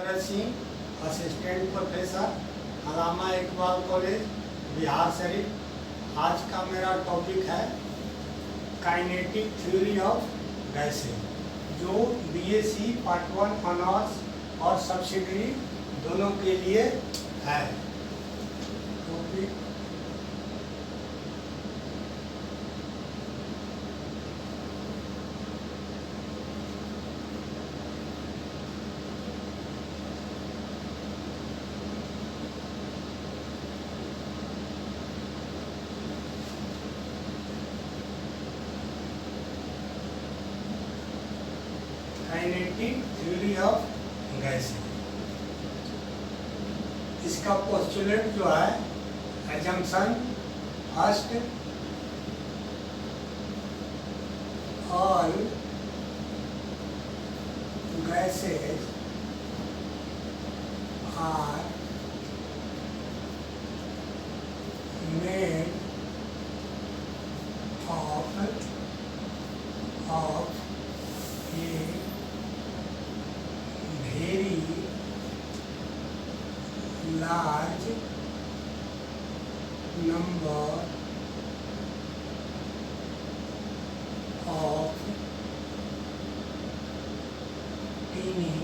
Bharat Singh, assistant professor, Allama Iqbal college, Bihar Sharif. आज का मेरा टॉपिक है काइनेटिक थ्योरी ऑफ गैसेज, जो बीएससी पार्ट 1 ऑनर्स और सब्सिडरी दोनों के लिए है। Topic kinetic theory of gases. इसका पोस्टुलेट जो है assumption first, all gases are made of a very large number of tiny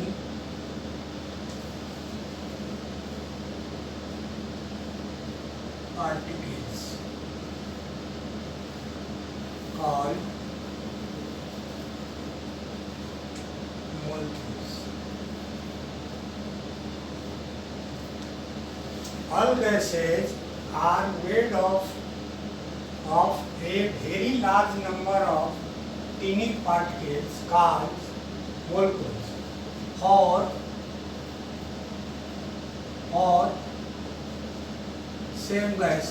particles called molecules. All gases are made of a very large number of tiny particles called molecules. For same gas,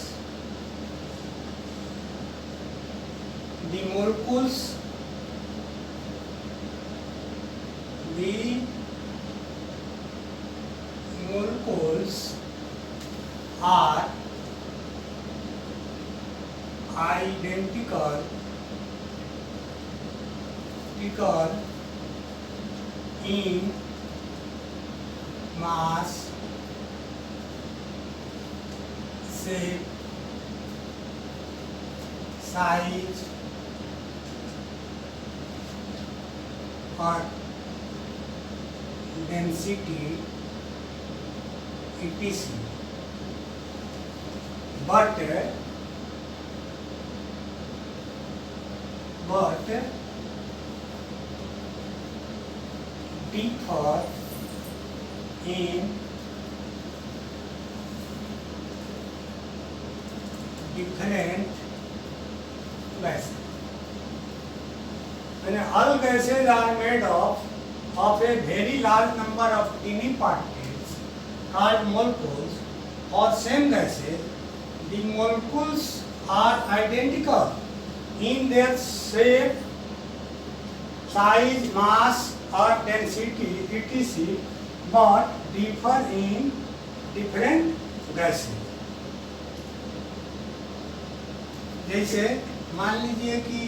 the molecules are identical in mass, shape, size, or density, etc. But differ in different gases. And all gases are made of a very large number of tiny particles called molecules. For same gases, the molecules are identical in their shape, size, mass or density, etc., but differ in different gases. जैसे मान लीजिए कि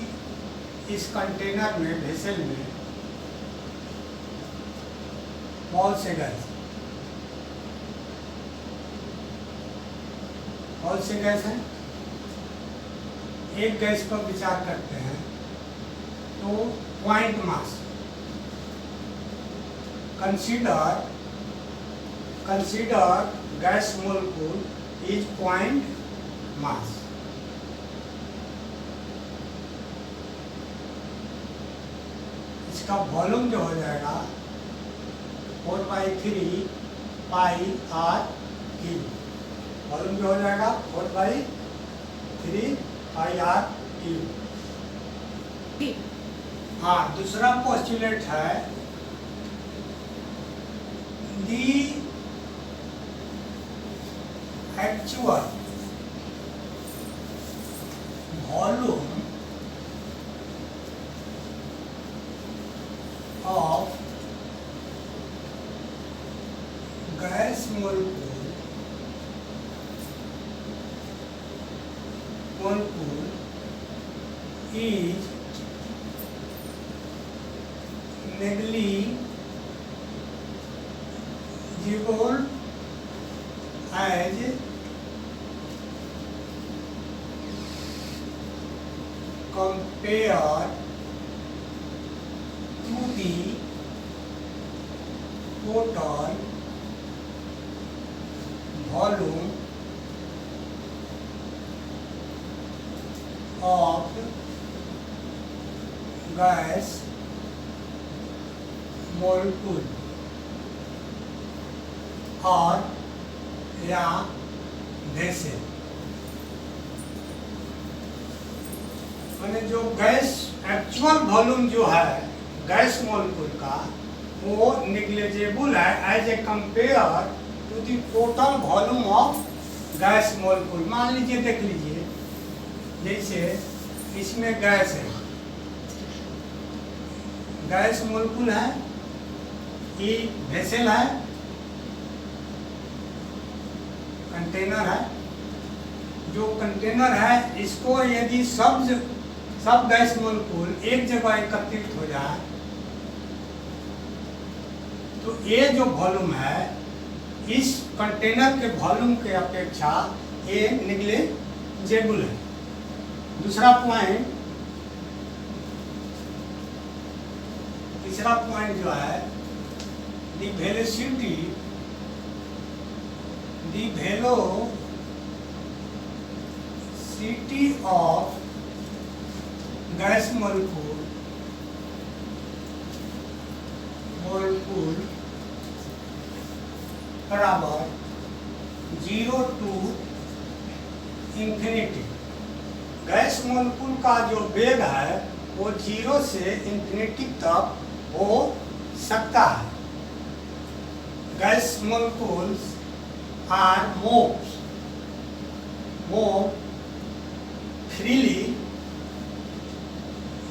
इस container में, vessel में बहुत से gas हैं। एक गैस पर विचार करते हैं तो point mass, consider gas molecule is point mass. इसका वॉल्यूम जो हो जाएगा 4/3 पाई आर क्यूब। वॉल्यूम जो हो जाएगा 4/3 पाई आर क्यूब। हाँ, दूसरा पोस्टुलेट है the actual volume of gas molecule is visible as compared to the total volume of gas molecule और या vessel। मैंने जो गैस एक्चुअल वॉल्यूम जो है गैस मॉलिक्यूल का वो निग्लिजिबल है as a compare to the total volume of gas molecule. मान लीजिए, देख लीजिए, जैसे इसमें गैस है, गैस मॉलिक्यूल है, ये वेसल है, कंटेनर है। जो कंटेनर है इसको यदि सब गैस मॉलिक्यूल एक जगह एकत्रित हो जाए तो ये जो वॉल्यूम है इस कंटेनर के वॉल्यूम के अपेक्षा ये निग्लिजिबल है। दूसरा पॉइंट, तीसरा पॉइंट जो है the velocity of gas molecule बराबर 0 to इंफिनिटी। गैस मोलिक्यूल का जो वेग है वो 0 से इंफिनिटी तक हो सकता है। Gas molecules are move freely.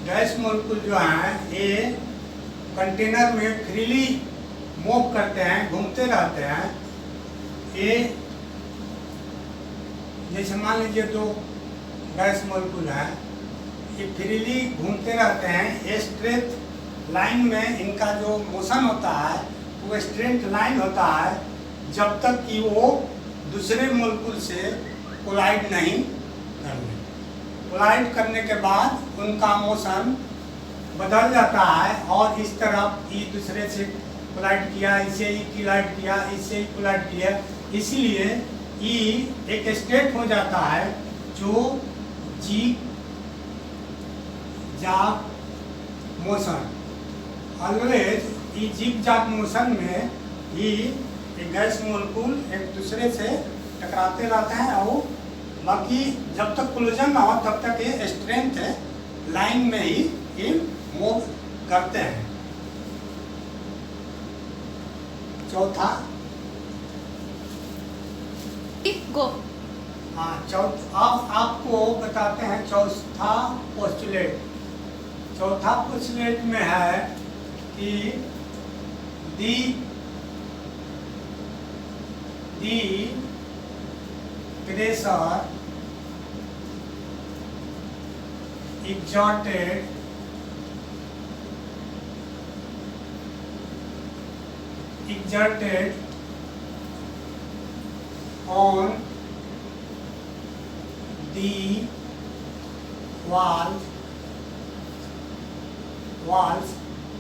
Gas molecule जो है ये कंटेनर में फ्रीली मूव करते हैं, घूमते रहते हैं। ये जैसे मान लीजिए दो गैस मोलिक्यूल है, ये फ्रीली घूमते रहते हैं। ये स्ट्रेट लाइन में इनका जो मोशन होता है वो स्ट्रेट लाइन होता है जब तक कि वो दूसरे मोलिक्यूल से कोलाइड नहीं कर ले। कोलाइड करने के बाद उनका मोशन बदल जाता है और इस तरफ ये दूसरे से कोलाइड किया, इसे ही कोलाइड किया, इससे ही कोलाइड किया। इसलिए ये एक स्टेट हो जाता है जो जिग जैग मोशन। ऑलवेज ये जिग जैग मोशन में ही गैस मोलिक्यूल एक दूसरे से टकराते रहते हैं और बाकी जब तक कोलिजन ना हो तब तक ये स्ट्रेंथ लाइन में ही ये मूव करते हैं। चौथा गो। हाँ, अब आपको बताते हैं चौथा पोस्टुलेट। चौथा पोस्टुलेट में है कि दी pressure exerted on the walls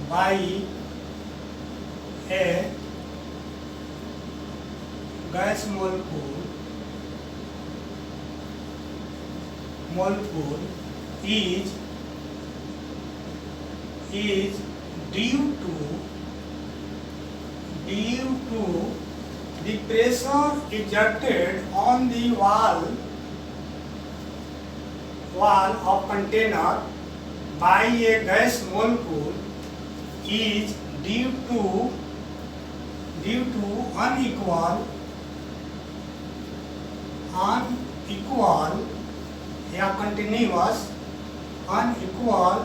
by a gas molecule is due to the pressure exerted on the wall of container by a gas molecule is due to unequal या continuous unequal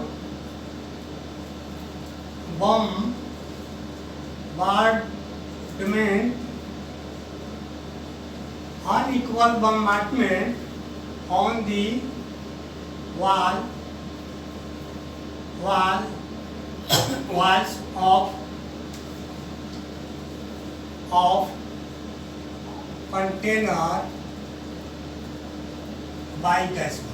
bombardment on the walls of container by gas molecule.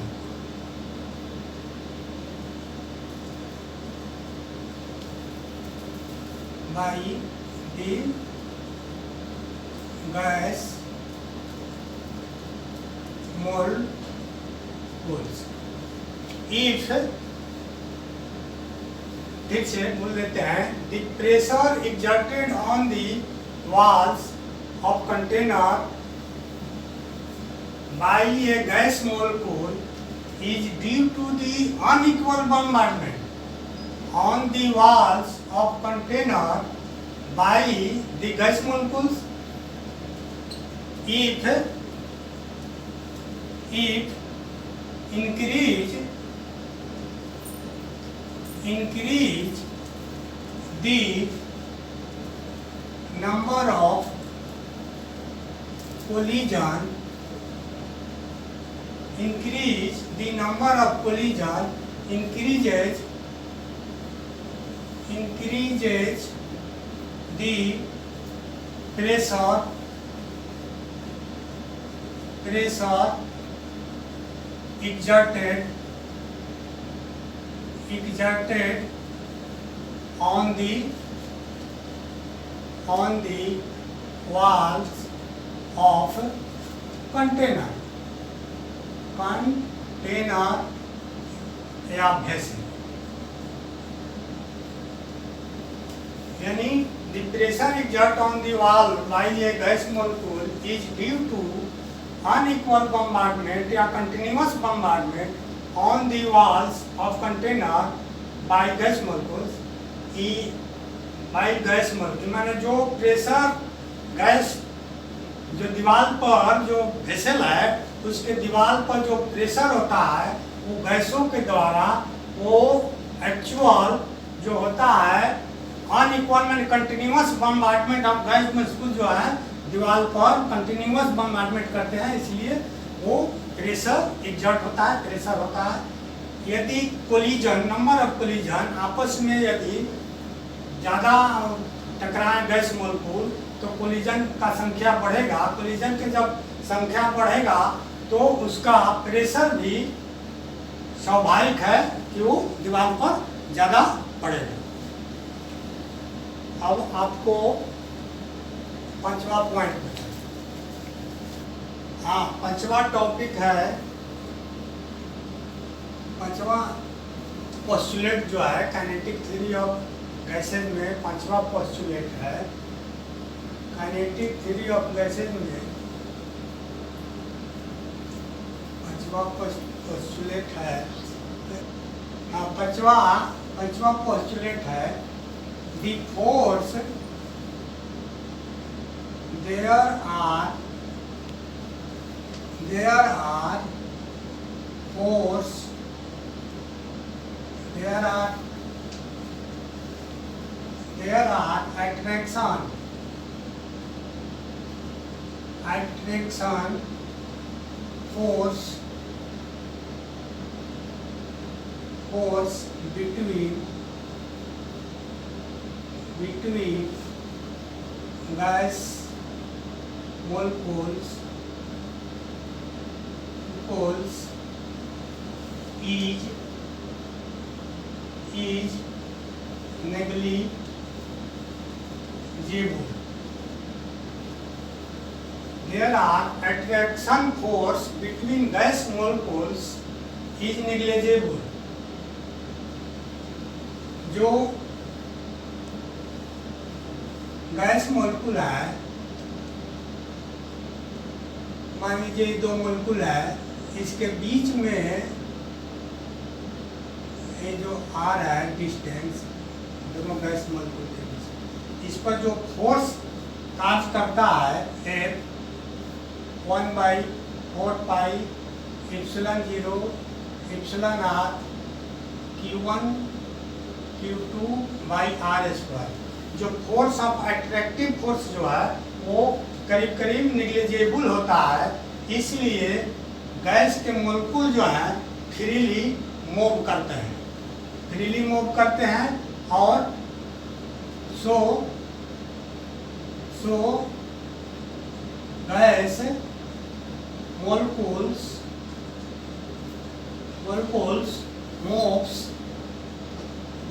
By the gas molecules. If ठीक से बोल देते हैं the pressure exerted on the walls of container by a gas molecule is due to the unequal bombardment on the walls of container by the gas molecules. If increase the number of collision, increases the pressure exerted on the walls of container या vessel. यानी the pressure exerted on the wall by a gas molecule is due to unequal bombardment या continuous bombardment on the walls of container by gas molecules. by gas molecule माने जो pressure gas जो दीवार पर जो vessel है उसके दीवार पर जो प्रेशर होता है वो गैसों के द्वारा वो एक्चुअल जो होता है अनइक्वल माने continuous bombardment of gas molecule जो है दीवार पर कंटिन्यूअस बम्बार्डमेंट करते हैं, इसलिए वो प्रेशर एग्जर्ट होता है, प्रेशर होता है. यदि कोलिजन नंबर ऑफ कोलिजन आपस में यदि ज़्यादा टकराए गैस मोलिक्यूल तो कोलिजन का संख्या बढ़ेगा. कोलिजन के जब संख्या बढ़ेगा तो उसका प्रेशर भी स्वाभाविक है कि वो दीवार पर ज़्यादा बढ़ेगा. अब आपको पांचवा पॉइंट बताएं. हाँ, पांचवा टॉपिक है, पांचवा पोस्टुलेट जो है काइनेटिक थ्योरी ऑफ गैसेज में पांचवा पोस्टुलेट है. काइनेटिक थ्योरी ऑफ गैसेज में पांचवा पोस्टुलेट है. हाँ, पांचवा पोस्टुलेट है the force there are attraction force between gas molecules is negligible. There are attraction force between gas molecules is negligible. जो गैस मोलिक्यूल है, मान लीजिए दो मोलिक्यूल है, इसके बीच में ये जो आर है डिस्टेंस दोनों गैस मोलिक्यूल के बीच, इस पर जो फोर्स कार्य करता है F 1/4 pi epsilon 0 epsilon r Q1 Q2 by r square. जो फोर्स ऑफ अट्रैक्टिव फोर्स जो है वो करीब करीब निग्लिजिबल होता है, इसलिए गैस के मोलिक्यूल जो हैं फ्रीली मूव करते हैं और So gas molecules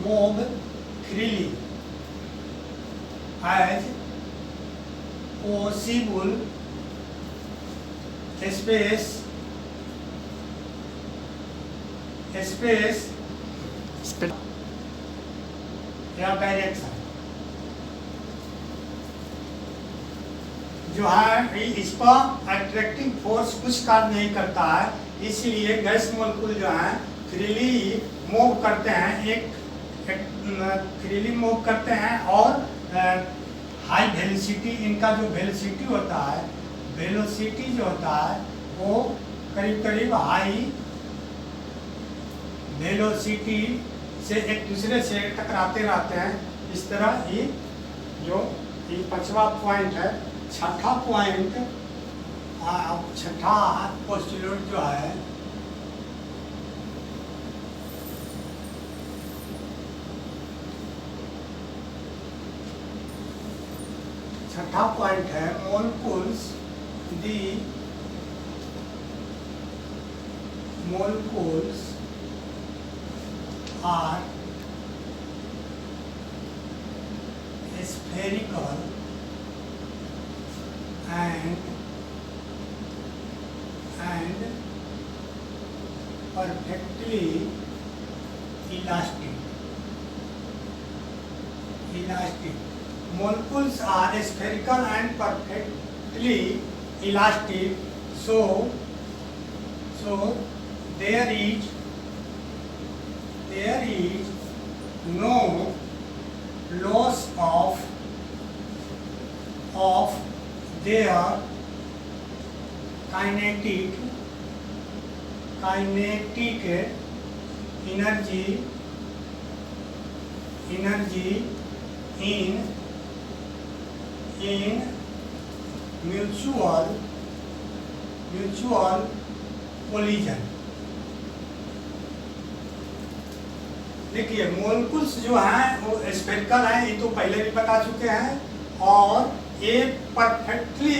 move freely as possible space या डायरेक्शन जो है इस पर अट्रैक्टिंग फोर्स कुछ कार्य नहीं करता है, इसलिए गैस मोलेक्युल जो है फ्रीली मूव करते हैं, फ्रीली मूव करते हैं और हाई वेलोसिटी, इनका जो वेलोसिटी होता है, वेलोसिटी जो होता है वो करीब करीब हाई वेलोसिटी से एक दूसरे से टकराते रहते हैं। इस तरह ये जो ये 5वां पॉइंट है। छठा पॉइंट, छठा पोस्टुलेट जो है छठा पॉइंट है molecules are spherical and perfectly elastic. Molecules are spherical and perfectly elastic, so there is no loss of their kinetic energy in mutual collision। देखिए मोलेक्युल्स जो हैं वो स्फेरिकल हैं, ये तो पहले भी बता चुके हैं, और ये परफेक्टली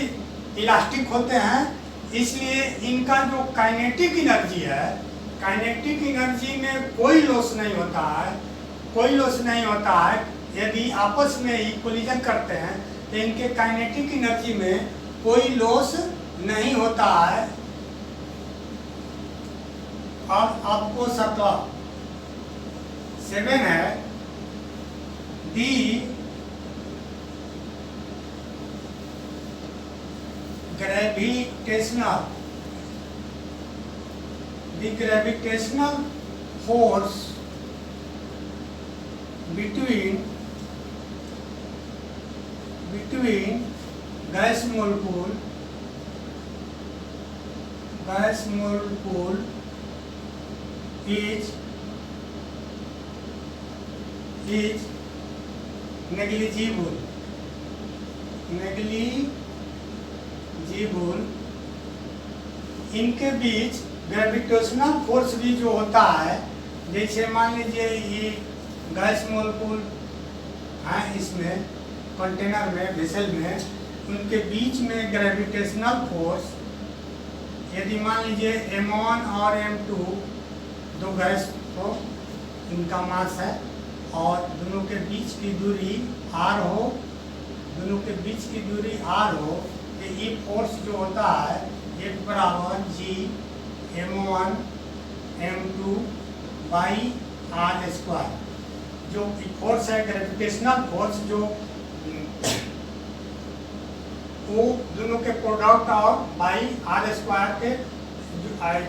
इलास्टिक होते हैं, इसलिए इनका जो काइनेटिक एनर्जी है, काइनेटिक एनर्जी में कोई लॉस नहीं होता है। यदि आपस में ही कोलिजन करते हैं तो इनके काइनेटिक एनर्जी में कोई लॉस नहीं होता है। अब आपको 7 है दी gravitational force between gas molecule is negligible। इनके बीच ग्रेविटेशनल फोर्स भी जो होता है, जैसे मान लीजिए ये गैस मोलेक्युल है, इसमें कंटेनर में, वेसल में, उनके बीच में ग्रेविटेशनल फोर्स, यदि मान लीजिए M1 और M2 दो गैस हो, इनका मास है और दोनों के बीच की दूरी r हो, तो ये फोर्स जो होता है एक बराबर G M1 M2 by r square. जो फोर्स है ग्रेविटेशनल फोर्स, जो वो दोनों के प्रोडक्ट और बाई r स्क्वायर के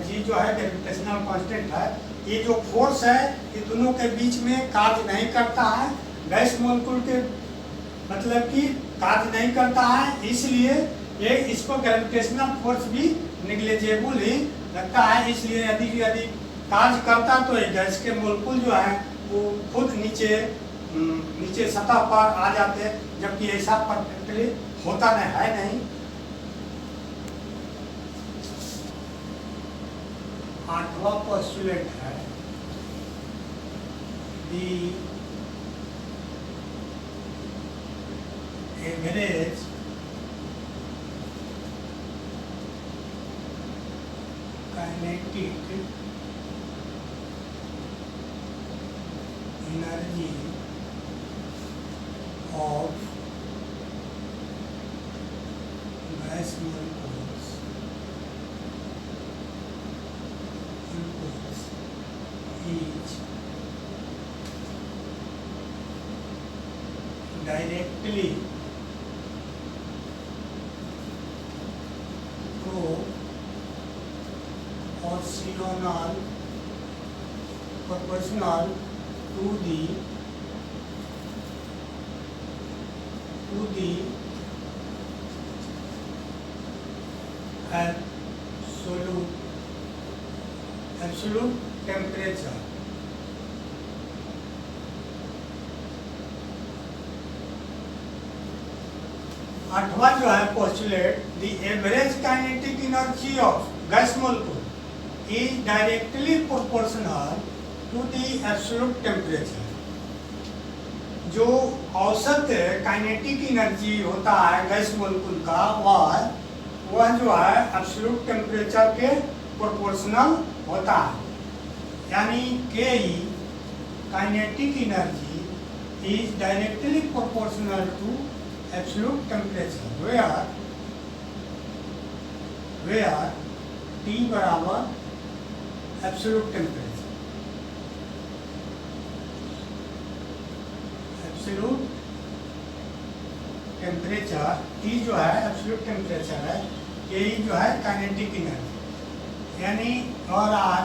G जो है ग्रेविटेशनल कांस्टेंट है। ये जो फोर्स है ये दोनों के बीच में कार्य नहीं करता है, गैस मोलेक्युल के मतलब कि कार्य नहीं करता है, इसलिए ये इसको ग्रेविटेशनल फोर्स भी निग्लिजिबल ही लगता है। इसलिए यदि कार्य करता तो ये गैस के मोलेक्युल जो है वो खुद नीचे सतह पर आ जाते हैं, जबकि ऐसा परफेक्टली होता नहीं। 8वां पोस्टुलेट है the average kinetic energy of gas molecules is directly proportional to the absolute temperature. आठवां जो है postulate, the average kinetic energy of gas molecule is directly proportional to the absolute temperature. जो औसत kinetic energy होता है gas molecule का वह जो है एब्सोल्यूट टेम्परेचर के प्रोपोर्शनल होता है, यानी K E kinetic energy is directly proportional to absolute temperature where T बराबर absolute temperature T जो है absolute temperature है, Ke जो है kinetic energy, यानी और R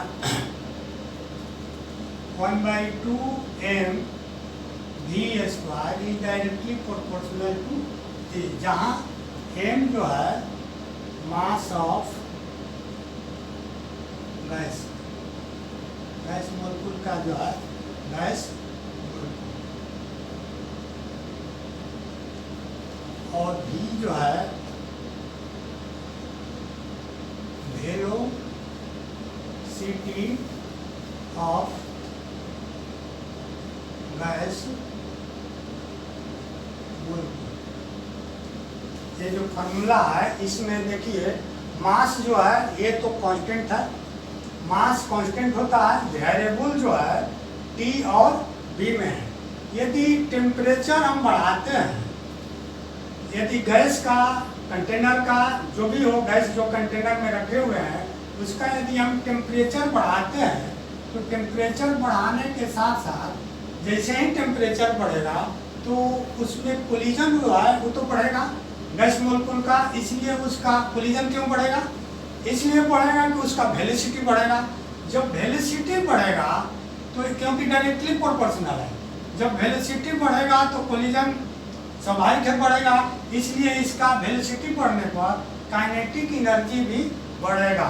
1/2 m V square is directly proportional to T, जहाँ m जो है मास ऑफ गैस मोलेक्यूल का जो है गैस और V जो है वेलोसिटी ऑफ गैस। ये जो फार्मूला है इसमें देखिए मास जो है ये तो कांस्टेंट है, मास कांस्टेंट होता है, वेरिएबल जो है T और B में है। यदि टेम्परेचर हम बढ़ाते हैं, यदि गैस का कंटेनर का जो भी हो, गैस जो कंटेनर में रखे हुए हैं उसका यदि हम टेम्परेचर बढ़ाते हैं तो टेम्परेचर बढ़ाने के साथ साथ जैसे ही टेम्परेचर बढ़ेगा तो उसमें कोलिजन जो है वो तो बढ़ेगा गैस मोलेक्यूल का, इसलिए उसका कोलिजन क्यों बढ़ेगा? इसलिए बढ़ेगा कि उसका वेलोसिटी बढ़ेगा। जब वेलोसिटी बढ़ेगा तो क्योंकि डायरेक्टली प्रोपोर्शनल है, जब वेलोसिटी बढ़ेगा तो कोलिजन स्वाभाविक है बढ़ेगा, इसलिए इसका वेलोसिटी बढ़ने पर काइनेटिक एनर्जी भी बढ़ेगा।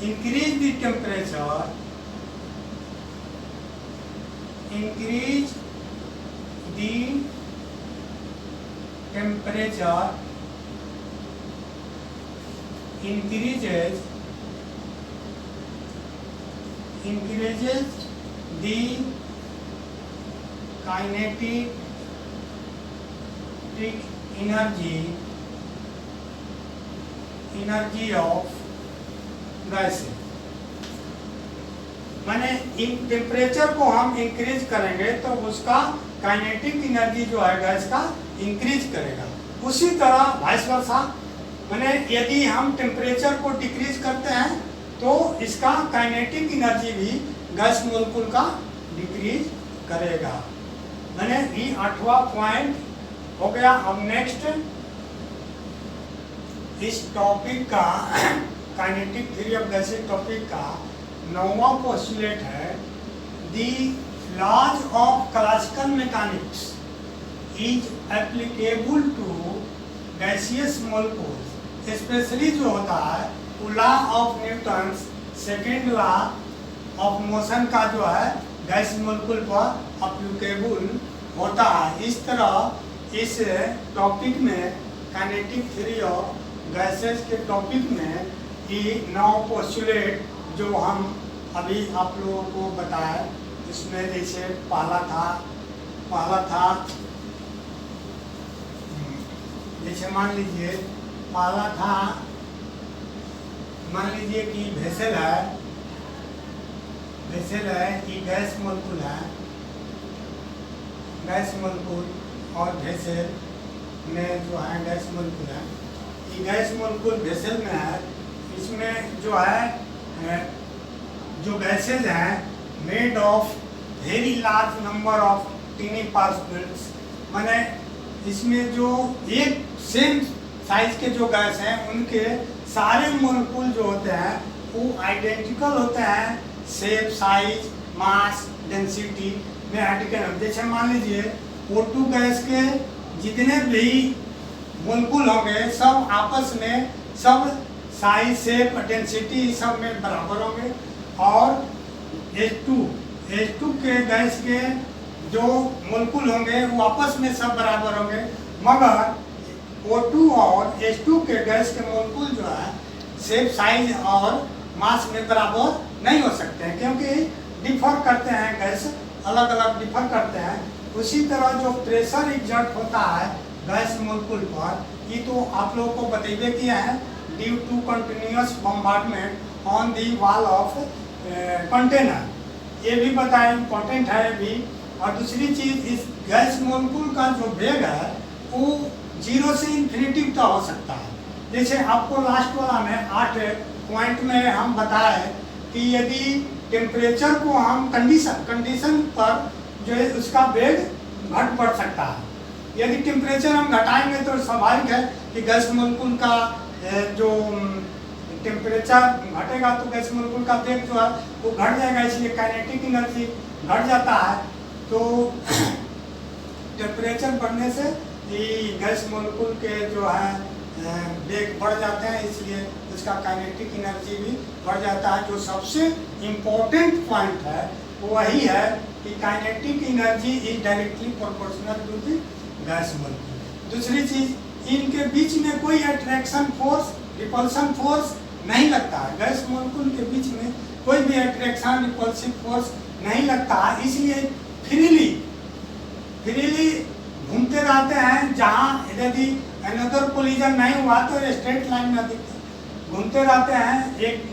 Increase the temperature, increase the temperature increases the kinetic energy of gases। माने इन टेम्परेचर को हम इंक्रीज करेंगे तो उसका काइनेटिक एनर्जी जो है गैस का इंक्रीज करेगा। उसी तरह वाइस वर्सा, माने यदि हम टेम्परेचर को डिक्रीज करते हैं तो इसका काइनेटिक एनर्जी भी गैस मोलेक्यूल का डिक्रीज करेगा। माने ये 8वां पॉइंट हो गया। अब नेक्स्ट इस टॉपिक का kinetic theory of gases topic का 9वां पोस्टुलेट है, the laws of classical mechanics is applicable to gaseous molecules, specially जो होता है वो law of Newton's second law of motion का जो है गैस मोलेक्यूल पर एप्लीकेबल होता है। इस तरह इस टॉपिक में काइनेटिक थ्योरी ऑफ गैसेस के टॉपिक में ये 9 पोस्टुलेट जो हम अभी आप लोगों को बताए, इसमें जैसे पहला था जैसे मान लीजिए कि वेसल है, वेसल है, ये गैस मोलकुल है, गैस मोलकुल और वेसल में जो है गैस मोलकुल है, ये गैस मोलकुल वेसल में है। इसमें जो है जो गैसेज हैं made of very large number of tiny particles, माने इसमें जो एक सेम साइज के जो गैस हैं उनके सारे मोलकुल जो होते हैं वो आइडेंटिकल होते हैं, शेप, साइज, मास, डेंसिटी में आइडेंटिकल। जैसे मान लीजिए O2 गैस के जितने भी मोलकुल होंगे सब आपस में सब साइज, शेप, डेंसिटी सब में बराबर होंगे, और H2 के गैस के जो मोलकुल होंगे वो आपस में सब बराबर होंगे, मगर O2 और H2 के गैस के मोलकुल जो है शेप, साइज और मास में बराबर नहीं हो सकते हैं, क्योंकि डिफर करते हैं, गैस अलग अलग डिफर करते हैं। उसी तरह जो प्रेशर एग्जर्ट होता है गैस मोलकुल पर, ये तो आप लोगों को बतेबे किया है, due to continuous bombardment on the wall of container, ये भी बताया, इम्पोर्टेंट है भी। और दूसरी चीज, इस गैस मोलकुल का जो वेग है वो 0 से इन्फिनिटी तक हो सकता है। जैसे आपको लास्ट वाला में 8 पॉइंट में हम बताए कि यदि टेम्परेचर को हम कंडीशन पर जो है उसका वेग घट बढ़ सकता है। यदि टेम्परेचर हम घटाएंगे तो स्वाभाविक है कि गैस मोलकुल का जो टेम्परेचर घटेगा तो गैस मोलकुल का वेग जो है वो घट जाएगा, इसलिए काइनेटिक एनर्जी घट जाता है। तो टेम्परेचर बढ़ने से ये गैस मोलकुल के जो है वेग बढ़ जाते हैं, इसलिए उसका काइनेटिक एनर्जी भी बढ़ जाता है। जो सबसे इम्पोर्टेंट पॉइंट है वो वही है कि kinetic energy is directly proportional to the gas molecule. दूसरी चीज, इनके बीच में कोई अट्रैक्शन फोर्स, रिपल्सन फोर्स नहीं लगता है, गैस मोलकुल के बीच में कोई भी अट्रैक्शन, रिपल्सिव फोर्स नहीं लगता है, इसलिए फ्रीली घूमते रहते हैं। जहाँ यदि अनदर कोलिजन नहीं हुआ तो स्ट्रेट लाइन में घूमते रहते हैं, एक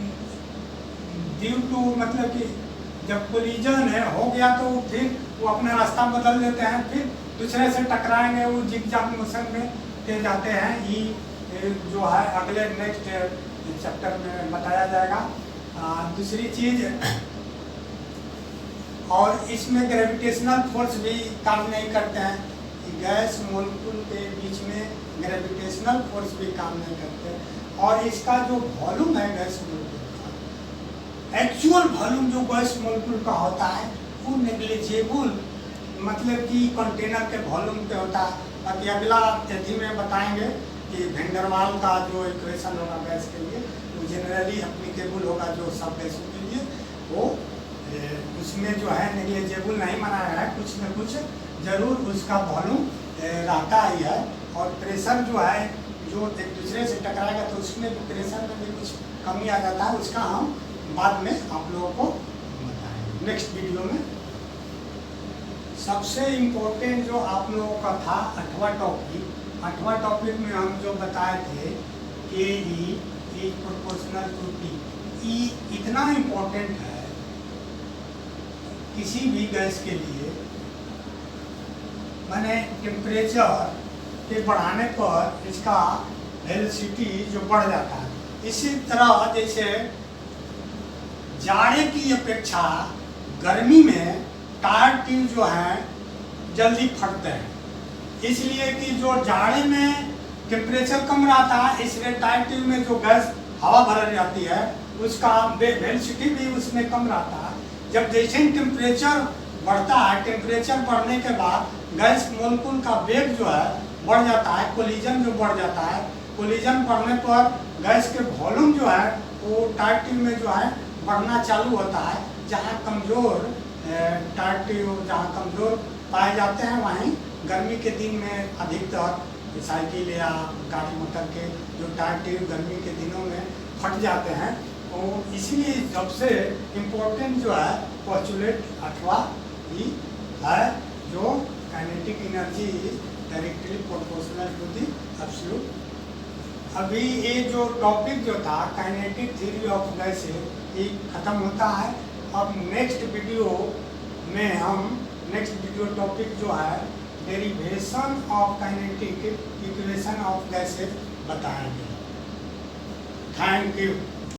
ड्यू टू मतलब कि जब कोलिजन है हो गया तो फिर वो अपना रास्ता बदल देते हैं, फिर दूसरे से टकराएंगे, वो जिगजैग मोशन में ते जाते हैं। ये जो है अगले नेक्स्ट चैप्टर में बताया जाएगा। दूसरी चीज, और इसमें ग्रेविटेशनल फोर्स भी काम नहीं करते हैं, गैस मोलकुल के बीच में ग्रेविटेशनल फोर्स भी काम नहीं करते। और इसका जो वॉल्यूम है गैस मोलकुल का, एक्चुअल वॉल्यूम जो गैस मोलकुल का होता है वो नेग्लिजिबल, मतलब कि कंटेनर के वॉल्यूम पे होता है। बाकी अगला तिथि में बताएंगे कि वेंडरवाल का जो इक्वेशन होगा गैस के लिए वो जनरली एप्लीकेबल होगा जो सब गैसों के लिए, वो उसमें जो है नेग्लिजिबल नहीं बनाया है, कुछ न कुछ जरूर उसका वॉल्यूम रहता ही है। और प्रेशर जो है जो एक दूसरे से टकराएगा तो उसमें भी प्रेशर में भी कुछ कमी आ जाता है, उसका हम बाद में आप लोगों को बताएंगे नेक्स्ट वीडियो में। सबसे इम्पोर्टेंट जो आप लोगों का था 8वां टॉपिक में हम जो बताए थे के ई प्रोपोर्शनल टू टी, ई इतना इम्पोर्टेंट है किसी भी गैस के लिए, माने टेम्परेचर के बढ़ाने पर इसका वेलोसिटी जो बढ़ जाता है। इसी तरह जैसे जाड़े की अपेक्षा गर्मी में टायर ट्यूब जो है जल्दी फटते हैं, इसलिए कि जो जाड़े में टेम्परेचर कम रहता है इसलिए टायर ट्यूब में जो गैस हवा भर जाती है उसका वेलोसिटी भी उसमें कम रहता है। जब जैसे ही टेम्परेचर बढ़ता है, टेम्परेचर बढ़ने के बाद गैस मोलकुल का वेग जो है बढ़ जाता है, कोलिजन जो बढ़ जाता है, कोलिजन बढ़ने पर गैस के वॉल्यूम जो है वो टायर ट्यूब में जो है बढ़ना चालू होता है। जहाँ कमज़ोर टायर ट्यूब जहाँ कमज़ोर पाए जाते हैं वहीं गर्मी के दिन में अधिकतर साइकिल या गाड़ी मोटर के जो टायर ट्यूब गर्मी के दिनों में फट जाते हैं। और इसीलिए सबसे इम्पोर्टेंट जो है पोस्टुलेट 8वां ही है, जो kinetic energy directly proportional to the absolute. अभी ये जो टॉपिक जो था काइनेटिक थ्योरी ऑफ गैसेस ये खत्म होता है। अब नेक्स्ट वीडियो में हम नेक्स्ट वीडियो टॉपिक जो है derivation of kinetic equation of gases बताएंगे। Thank you.